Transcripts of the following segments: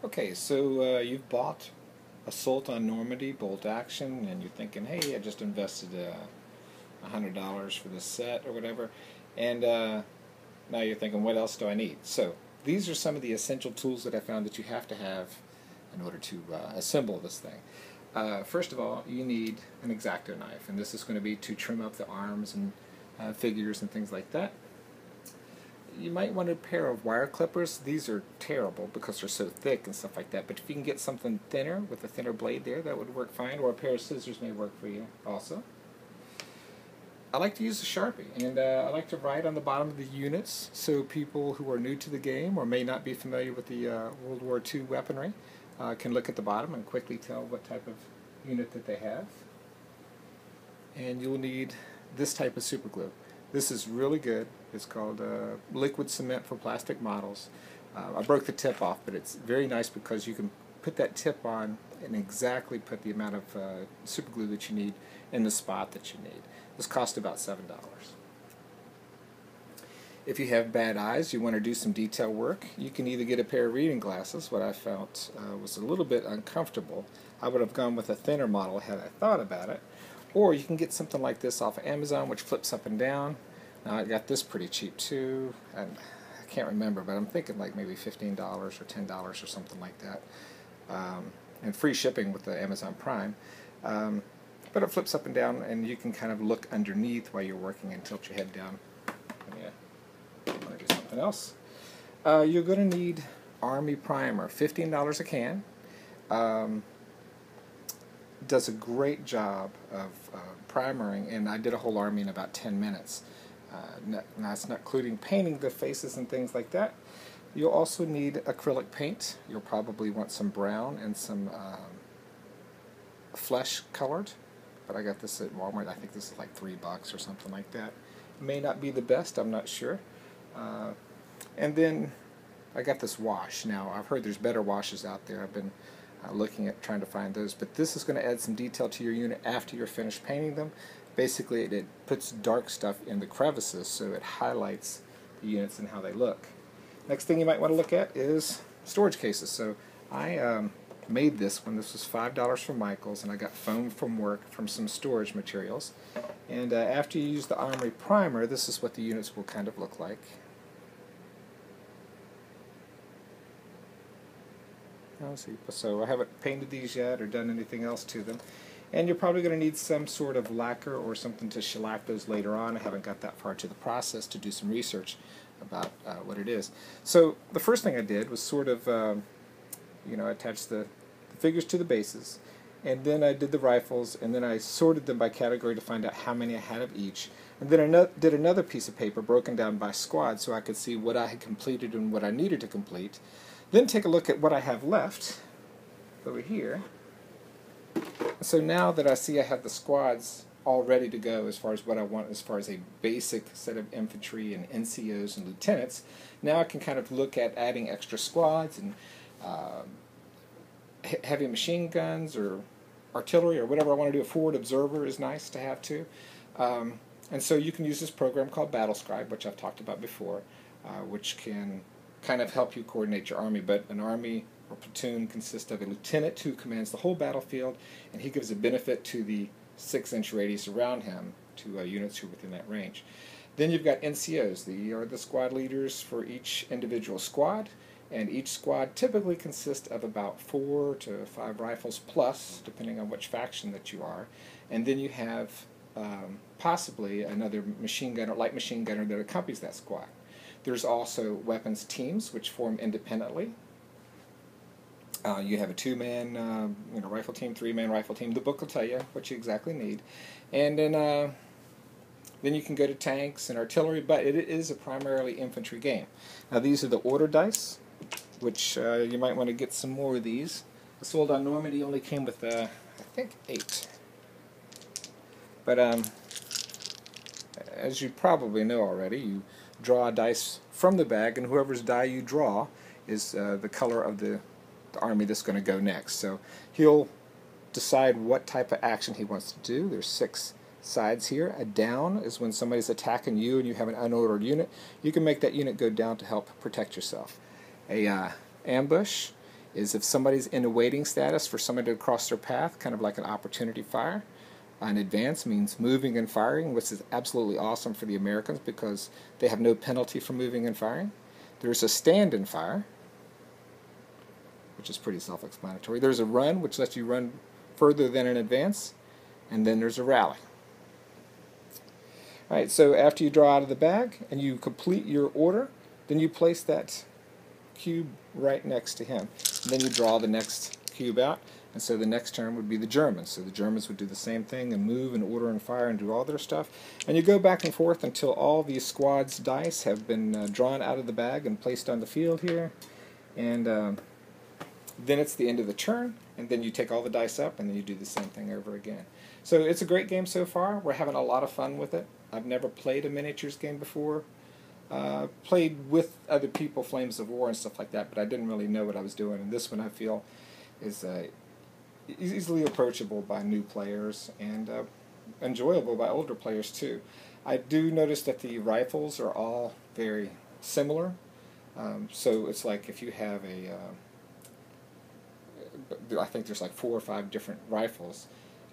Okay, so you've bought Assault on Normandy Bolt Action, and you're thinking, hey, I just invested $100 for this set or whatever, and now you're thinking, what else do I need? So these are some of the essential tools that I found that you have to have in order to assemble this thing. First of all, you need an X-Acto knife, and this is going to be to trim up the arms and figures and things like that. You might want a pair of wire clippers. These are terrible because they're so thick and stuff like that, but if you can get something thinner with a thinner blade there, that would work fine, or a pair of scissors may work for you also. I like to use a Sharpie, and I like to write on the bottom of the units so people who are new to the game or may not be familiar with the World War II weaponry can look at the bottom and quickly tell what type of unit that they have. And you'll need this type of super glue. This is really good. It's called liquid cement for plastic models. I broke the tip off, but it's very nice because you can put that tip on and exactly put the amount of super glue that you need in the spot that you need. This cost about $7. If you have bad eyes, you want to do some detail work, you can either get a pair of reading glasses. What I felt was a little bit uncomfortable. I would have gone with a thinner model had I thought about it. Or you can get something like this off of Amazon, which flips up and down. Now I got this pretty cheap too, and I can't remember, but I'm thinking like maybe $15 or $10 or something like that, and free shipping with the Amazon Prime. But it flips up and down, and you can kind of look underneath while you're working and tilt your head down. I'm going to do something else. You're going to need Army Primer, $15 a can. Does a great job of primering, and I did a whole army in about 10 minutes. That's not including painting the faces and things like that. You'll also need acrylic paint. You'll probably want some brown and some flesh colored, but I got this at Walmart. I think this is like $3 or something like that. It may not be the best, I'm not sure. And then I got this wash. Now I've heard there's better washes out there. I've been looking at trying to find those, but this is going to add some detail to your unit after you're finished painting them. Basically it puts dark stuff in the crevices, so it highlights the units and how they look. Next thing you might want to look at is storage cases. So I made this one. This was $5 from Michaels, and I got foam from work from some storage materials. And after you use the Armory Primer, this is what the units will kind of look like. Let's see. So I haven't painted these yet or done anything else to them. And you're probably going to need some sort of lacquer or something to shellac those later on. I haven't got that far to the process to do some research about what it is. So the first thing I did was sort of, attach the figures to the bases, and then I did the rifles, and then I sorted them by category to find out how many I had of each. And then I did another piece of paper broken down by squad so I could see what I had completed and what I needed to complete. Then take a look at what I have left over here. So now that I see I have the squads all ready to go as far as what I want, as far as a basic set of infantry and NCOs and lieutenants, now I can kind of look at adding extra squads and heavy machine guns or artillery or whatever I want to do. A forward observer is nice to have too. And so you can use this program called BattleScribe, which I've talked about before, which can kind of help you coordinate your army. But an army or platoon consists of a lieutenant who commands the whole battlefield, and he gives a benefit to the 6-inch radius around him to units who are within that range. Then you've got NCOs. They are the squad leaders for each individual squad, and each squad typically consists of about 4 to 5 rifles plus, depending on which faction that you are. And then you have possibly another machine gunner, light machine gunner that accompanies that squad. There's also weapons teams which form independently. You have a 2-man rifle team, 3-man rifle team. The book will tell you what you exactly need. And then you can go to tanks and artillery, but it is a primarily infantry game. Now these are the order dice, which you might want to get some more of these. Assault on Normandy only came with, I think, 8. But as you probably know already, you draw a dice from the bag, and whoever's die you draw is the color of the army that's going to go next. So he'll decide what type of action he wants to do. There's 6 sides here. A down is when somebody's attacking you and you have an unordered unit. You can make that unit go down to help protect yourself. A ambush is if somebody's in a waiting status for somebody to cross their path, kind of like an opportunity fire. An advance means moving and firing, which is absolutely awesome for the Americans because they have no penalty for moving and firing. There's a stand and fire, which is pretty self-explanatory. There's a run, which lets you run further than an advance, and then there's a rally. All right, so after you draw out of the bag and you complete your order, then you place that cube right next to him. And then you draw the next cube out, and so the next turn would be the Germans. So the Germans would do the same thing and move and order and fire and do all their stuff. And you go back and forth until all these squads' dice have been drawn out of the bag and placed on the field here. And then it's the end of the turn, and then you take all the dice up and then you do the same thing over again. So it's a great game so far. We're having a lot of fun with it. I've never played a miniatures game before. Played with other people, Flames of War and stuff like that, but I didn't really know what I was doing. And this one I feel is easily approachable by new players and enjoyable by older players too. I do notice that the rifles are all very similar. So it's like if you have I think there's like 4 or 5 different rifles.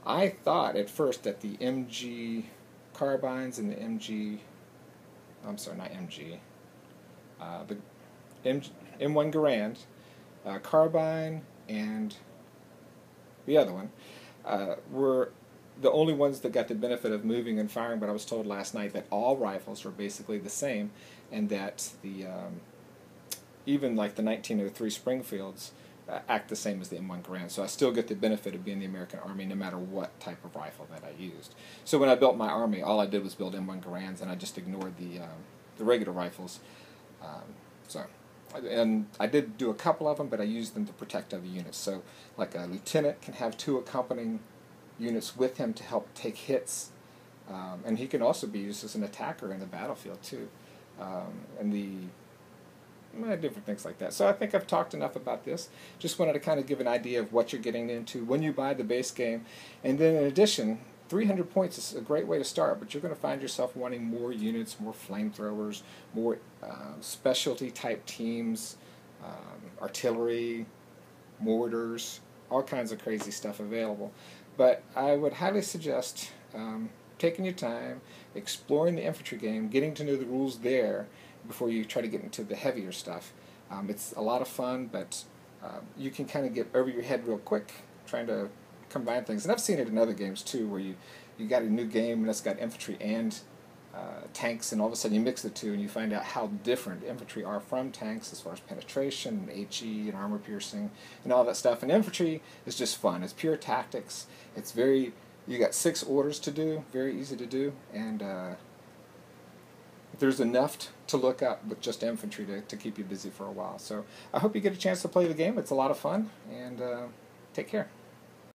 I thought at first that the MG carbines and the I'm sorry, not MG, the M1 Garand, carbine, and the other one were the only ones that got the benefit of moving and firing, but I was told last night that all rifles are basically the same, and that the even like the 1903 Springfields act the same as the M1 Garand, so I still get the benefit of being the American Army no matter what type of rifle that I used. So when I built my army, all I did was build M1 Garands, and I just ignored the regular rifles. And I did do a couple of them, but I used them to protect other units. So like a lieutenant can have 2 accompanying units with him to help take hits, and he can also be used as an attacker in the battlefield too. Different things like that. So I think I've talked enough about this. Just wanted to kind of give an idea of what you're getting into when you buy the base game. And then in addition, 300 points is a great way to start, but you're going to find yourself wanting more units, more flamethrowers, more specialty type teams, artillery, mortars, all kinds of crazy stuff available. But I would highly suggest taking your time, exploring the infantry game, getting to know the rules there, before you try to get into the heavier stuff. It's a lot of fun, but you can kind of get over your head real quick trying to combine things. And I've seen it in other games too, where you got a new game and it's got infantry and tanks, and all of a sudden you mix the two and you find out how different infantry are from tanks as far as penetration, and HE, and armor piercing, and all that stuff. And infantry is just fun. It's pure tactics. It's you got 6 orders to do, very easy to do, and there's enough to look up with just infantry to keep you busy for a while. So I hope you get a chance to play the game. It's a lot of fun, and take care.